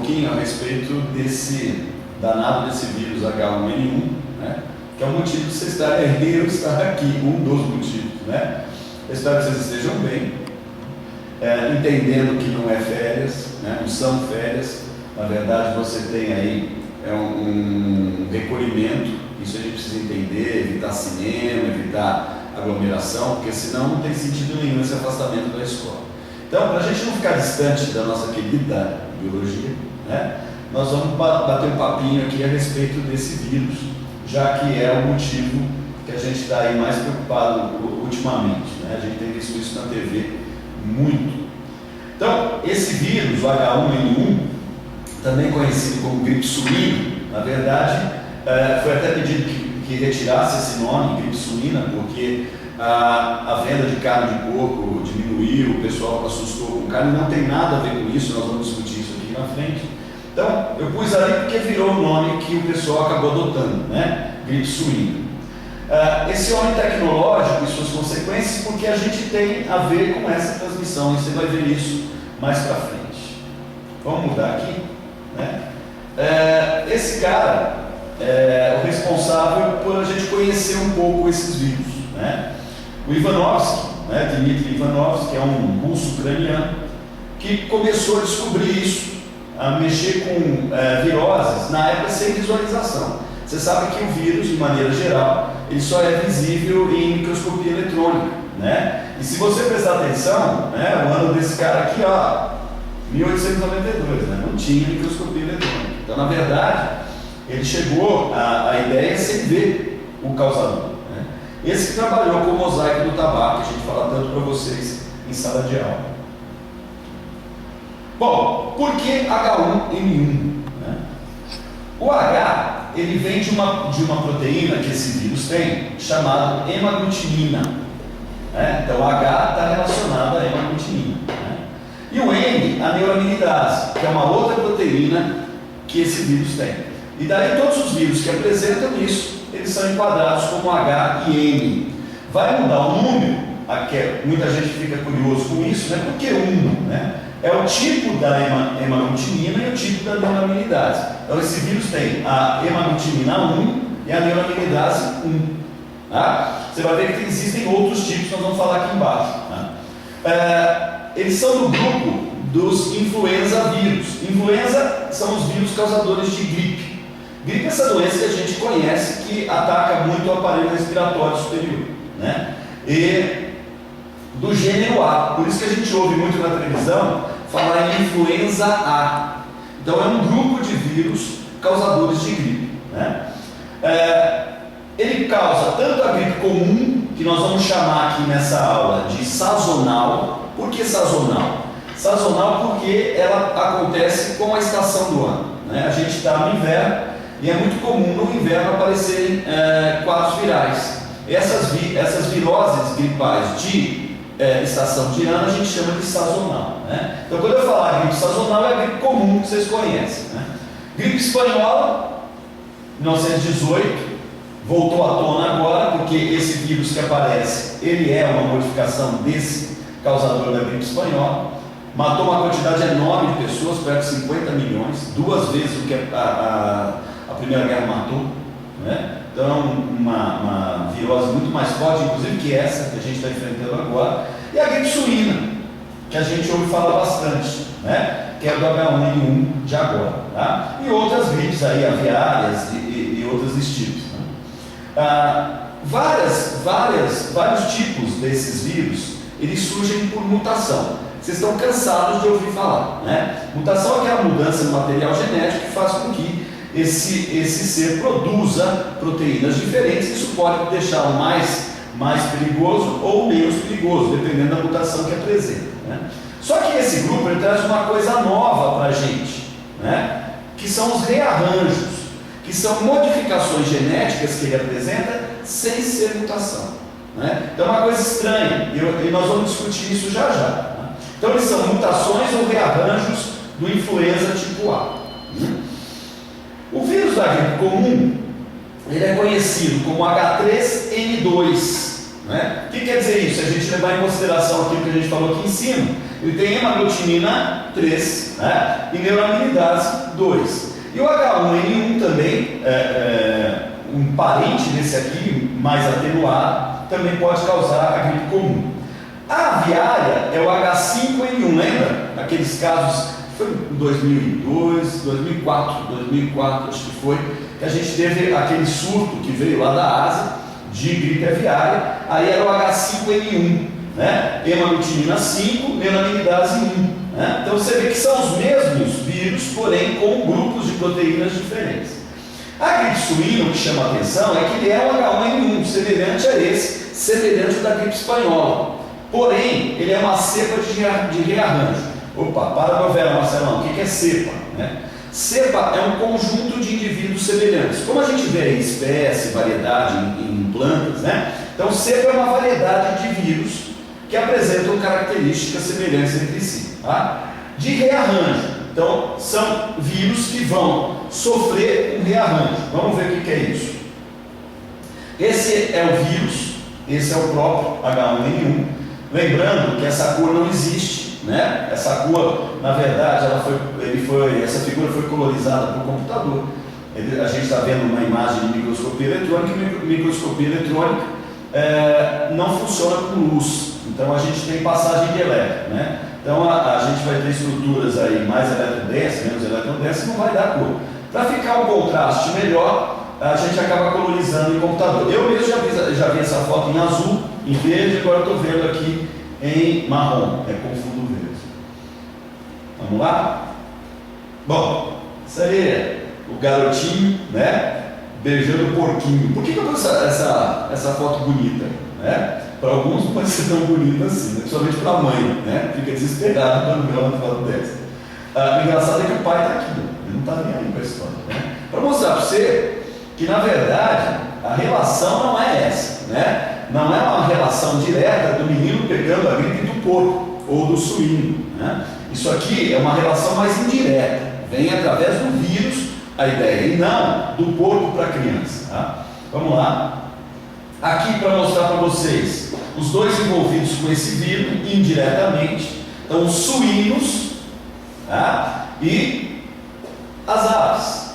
pouquinho a respeito desse danado desse vírus H1N1, né? Que é o motivo de você estar aí, eu estar aqui, um dos motivos, né? Eu espero que vocês estejam bem, entendendo que não é férias, né? Não são férias, na verdade você tem aí um recolhimento, isso a gente precisa entender, evitar cinema, evitar aglomeração, porque senão não tem sentido nenhum esse afastamento da escola. Então, para a gente não ficar distante da nossa querida biologia, né? Nós vamos bater um papinho aqui a respeito desse vírus, já que é o motivo que a gente está aí mais preocupado ultimamente, né? A gente tem visto isso na TV muito. Então, esse vírus, o H1N1, também conhecido como gripe suína, na verdade, foi até pedido que retirasse esse nome, gripe suína, porque a venda de carne de porco diminuiu, o pessoal assustou com carne, não tem nada a ver com isso, nós vamos discutir isso aqui na frente. Então, eu pus ali porque virou o nome que o pessoal acabou adotando, né? Gripe suína. Esse homem tecnológico e suas consequências, porque a gente tem a ver com essa transmissão, e você vai ver isso mais para frente. Vamos mudar aqui, né? Esse cara é o responsável por a gente conhecer um pouco esses vírus, né? O Ivanovsky, né? Dmitry Ivanovsky, que é um russo ucraniano, que começou a descobrir isso, a mexer com viroses, na época sem visualização. Você sabe que o vírus, de maneira geral, ele só é visível em microscopia eletrônica, né? E se você prestar atenção, né, o ano desse cara aqui, ó, 1892, né, não tinha microscopia eletrônica. Então, na verdade, ele chegou à ideia sem ver o causador, né? Esse que trabalhou com o mosaico do tabaco, que a gente fala tanto para vocês em sala de aula. Bom, por que H1N1? Né? O H, ele vem de uma proteína que esse vírus tem, chamada hemaglutinina. Né? Então, o H está relacionado à hemaglutinina. Né? E o N, a neuraminidase, que é uma outra proteína que esse vírus tem. E daí todos os vírus que apresentam isso, eles são enquadrados como H e N. Vai mudar o número, muita gente fica curioso com isso, né? Por que 1? Né? É o tipo da hemaglutinina e o tipo da neuraminidase. Então esse vírus tem a hemaglutinina 1 e a neuraminidase 1. Tá? Você vai ver que existem outros tipos, nós vamos falar aqui embaixo. Tá? Eles são do grupo dos influenza vírus. Influenza são os vírus causadores de gripe. Gripe é essa doença que a gente conhece, que ataca muito o aparelho respiratório superior, né? E do gênero A, por isso que a gente ouve muito na televisão falar em influenza A. Então é um grupo de vírus causadores de gripe, né? Ele causa tanto a gripe comum, que nós vamos chamar aqui nessa aula de sazonal. Por que sazonal? Sazonal porque ela acontece com a estação do ano, né? A gente está no inverno e é muito comum no inverno aparecerem quadros virais. Essas viroses gripais de estação de ano a gente chama de sazonal, né? Então quando eu falar gripe sazonal é a gripe comum que vocês conhecem, né? Gripe espanhola, 1918, voltou à tona agora porque esse vírus que aparece, ele é uma modificação desse causador da gripe espanhola, matou uma quantidade enorme de pessoas, perto de 50 milhões, 2 vezes o que a Primeira Guerra matou, né? Então, uma virose muito mais forte, inclusive, que essa que a gente está enfrentando agora. E a gripe suína, que a gente ouve falar bastante, né? Que é do H1N1 de agora. Tá? E outras gripes aí, aviárias e outros estilos. Né? Vários tipos desses vírus, eles surgem por mutação. Vocês estão cansados de ouvir falar, né? Mutação é aquela mudança no material genético que faz com que esse ser produza proteínas diferentes. Isso pode deixá-lo mais perigoso ou menos perigoso, dependendo da mutação que apresenta, né? Só que esse grupo ele traz uma coisa nova para a gente, né? Que são os rearranjos, que são modificações genéticas que ele apresenta sem ser mutação, né? Então é uma coisa estranha, e nós vamos discutir isso já já, né? Então eles são mutações ou rearranjos do influenza tipo A. O vírus da gripe comum, ele é conhecido como H3N2, né? O que quer dizer isso? Se a gente levar em consideração aquilo que a gente falou aqui em cima, ele tem hemaglutinina 3, né? E neuraminidase 2. E o H1N1 também, um parente desse aqui, mais atenuado, também pode causar a gripe comum. A aviária é o H5N1, lembra? Aqueles casos, foi em 2002, 2004, acho que foi, que a gente teve aquele surto que veio lá da Ásia, de gripe aviária, aí era o H5N1, né? Hemaglutinina 5, neuraminidase 1. Né? Então você vê que são os mesmos vírus, porém com grupos de proteínas diferentes. A gripe suína, o que chama a atenção é que ele é um H1N1, semelhante a esse, semelhante ao da gripe espanhola. Porém, ele é uma cepa de rearranjo. Opa, para a novela, Marcelão, o que é cepa? Né? Cepa é um conjunto de indivíduos semelhantes. Como a gente vê aí, espécie, variedade em plantas, né? Então, cepa é uma variedade de vírus que apresentam características semelhantes entre si. Tá? De rearranjo. Então, são vírus que vão sofrer um rearranjo. Vamos ver o que é isso. Esse é o vírus, esse é o próprio H1N1. Lembrando que essa cor não existe, né? Essa cor, na verdade, essa figura foi colorizada por computador. A gente está vendo uma imagem de microscopia eletrônica, e microscopia eletrônica não funciona com luz. Então a gente tem passagem de elétron, né? Então a gente vai ter estruturas aí mais eletrodensas, menos eletrodensas, não vai dar cor. Para ficar um contraste melhor, a gente acaba colorizando em computador. Eu mesmo já vi essa foto em azul, em verde, agora estou vendo aqui em marrom, com fundo verde. Vamos lá? Bom, isso aí é o garotinho, né? Beijando o porquinho. Por que eu pus essa foto bonita? Né? Para alguns não pode ser tão bonita assim, né? Principalmente para a mãe, né? Fica desesperado quando vê uma foto dessa. O engraçado é que o pai está aqui, ele não está nem aí com a história. Né? Para mostrar para você que, na verdade, a relação não é essa, né? Não é uma relação direta do menino pegando a gripe do porco ou do suíno, né? Isso aqui é uma relação mais indireta, vem através do vírus a ideia, e não do porco para a criança. Tá? Vamos lá. Aqui para mostrar para vocês os dois envolvidos com esse vírus indiretamente, então os suínos, tá? E as aves.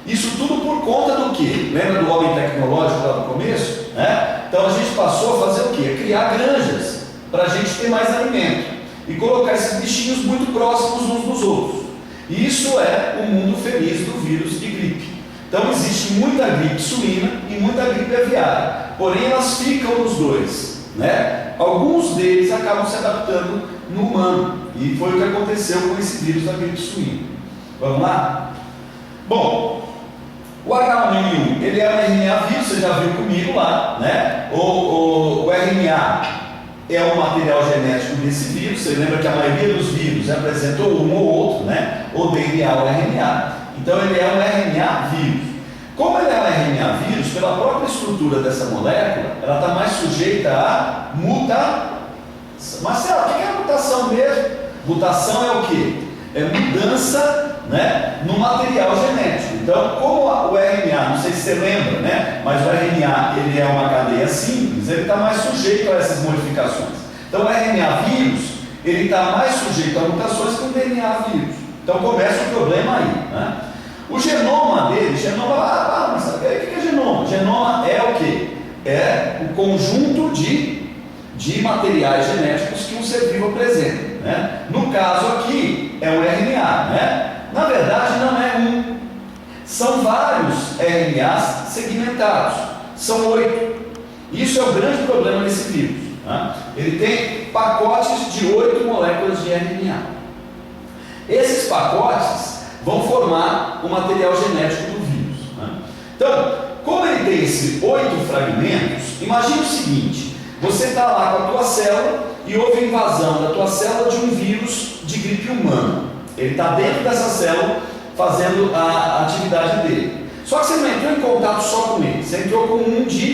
Isso tudo por conta do quê? Lembra do homem tecnológico lá no começo? Né? Então a gente passou a fazer o quê? Criar granjas para a gente ter mais alimento e colocar esses bichinhos muito próximos uns dos outros. E isso é o mundo feliz do vírus de gripe. Então existe muita gripe suína e muita gripe aviária, porém elas ficam nos dois, né? Alguns deles acabam se adaptando no humano, e foi o que aconteceu com esse vírus da gripe suína. Vamos lá? Bom, o H1N1, ele é um RNA vírus, você já viu comigo lá, né? O RNA é o material genético desse vírus. Você lembra que a maioria dos vírus apresentou um ou outro, né? Ou DNA ou RNA. Então ele é um RNA vírus. Como ele é um RNA vírus, pela própria estrutura dessa molécula, ela está mais sujeita a mutação. Marcelo, o que é a mutação mesmo? Mutação é o quê? É mudança, né, no material genético. Então, como o RNA, não sei se você lembra, né, mas o RNA ele é uma cadeia simples, ele está mais sujeito a essas modificações. Então, o RNA vírus, ele está mais sujeito a mutações que o DNA vírus. Então, começa o problema aí, né? O genoma dele, mas sabe o que é genoma? Genoma é o quê? É o conjunto de materiais genéticos que um ser vivo apresenta, né? No caso aqui, é um RNA, né? Na verdade, não é um. São vários RNAs segmentados. São 8. Isso é o grande problema desse vírus. Né? Ele tem pacotes de 8 moléculas de RNA. Esses pacotes vão formar o material genético do vírus. Né? Então, como ele tem esses 8 fragmentos, imagine o seguinte: você está lá com a tua célula e houve invasão da tua célula de um vírus de gripe humana. Ele está dentro dessa célula fazendo a atividade dele. Só que você não entrou em contato só com ele, você entrou com um de